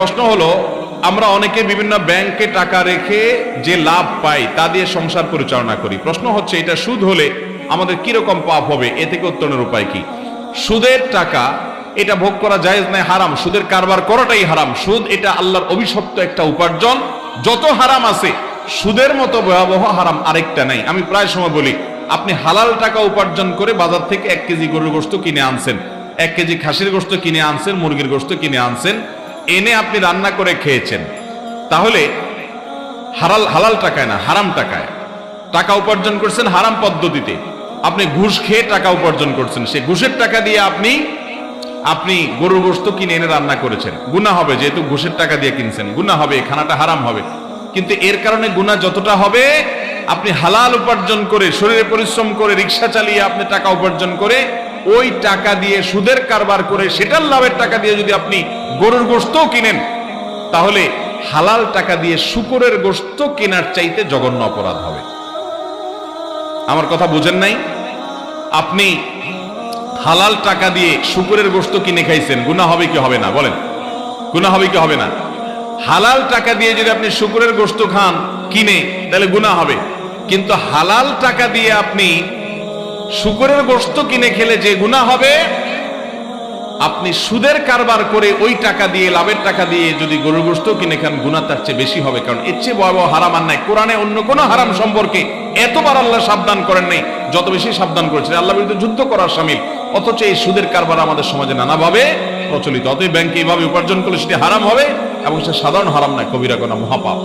প্রশ্ন হলো, আমরা অনেকে বিভিন্ন ব্যাংকে টাকা রেখে যে লাভ পাই তা দিয়ে সংসার পরিচালনা করি। প্রশ্ন হচ্ছে, এটা সুদ হলে আমাদের কিরকম পাপ হবে? এ থেকে উত্তরণের উপায় কি? সুদের টাকা এটা ভোগ করা জায়েজ নয়, হারাম। সুদের কারবার করাটাই হারাম। সুদ এটা আল্লাহর অভিশপ্ত একটা উপার্জন। যত হারাম আছে সুদের মতো ভয়াবহ হারাম আরেকটা নাই। আমি প্রায় সময় বলি, আপনি হালাল টাকা উপার্জন করে বাজার থেকে 1 কেজি গরুর গোশত কিনে আনছেন, 1 কেজি খাসির গোশত কিনে আনছেন, মুরগির গোশত কিনে আনছেন, এনে আপনি রান্না করে খেয়েছেন, তাহলে হালাল টাকায় না, হারাম টাকায় টাকা উপার্জন করছেন। হারাম পদ্ধতিতে আপনি ঘুষ খেয়ে টাকা উপার্জন করছেন। সেই ঘুষের টাকা দিয়ে আপনি গরুর গোশত কিনে এনে রান্না করেছেন। গুনাহ হবে, যেহেতু ঘুষের টাকা দিয়ে কিনছেন, গুনাহ হবে, খানাটা হারাম হবে। কিন্তু এর কারণে গুনাহ যতটা হবে, আপনি হালাল উপার্জন করে, শরীরে পরিশ্রম করে, রিক্সা চালিয়ে আপনি টাকা উপার্জন করে, ওই টাকা দিয়ে সুদের কারবার করে সেটার লাভের টাকা দিয়ে যদি আপনি গরুর গোশতও কিনেন, তাহলে হালাল টাকা দিয়ে শূকরের গোশত কেনার চাইতে জঘন্য অপরাধ হবে। আমার কথা বুঝেন নাই? আপনি হালাল টাকা দিয়ে শূকরের গোশত কিনে খাইছেন, গুনাহ হবে কি হবে না? বলেন, গুনাহ হবে কি হবে না? হালাল টাকা দিয়ে যদি আপনি শূকরের গোশত খান কিনে, তাহলে গুনাহ হবে। কিন্তু হালাল টাকা দিয়ে আপনি শূকরের গোশত কিনে খেলে যে গুনাহ হবে, আপনি সুদের কারবার করে ওই টাকা দিয়ে, লাভের টাকা দিয়ে যদি গরুর গোশত কিনে খান, গুনাহ তার চেয়ে বেশি হবে। কারণ এর চেয়ে ভয়াবহ হারাম আর নাই। কোরআনে অন্য কোনো হারাম সম্পর্কে এতবার আল্লাহ সাবধান করেন নাই যত বেশি সাবধান করেছেন আল্লাহ বিরুদ্ধে যুদ্ধ করার শামিল। অথচ এই সুদের কারবার আমাদের সমাজে নানাভাবে প্রচলিত। অতএব ব্যাংকে এইভাবে উপার্জন করলে সেটি হারাম হবে, এবং সে সাধারণ হারাম নয়, কবিরা গুনাহ, মহাপাপ।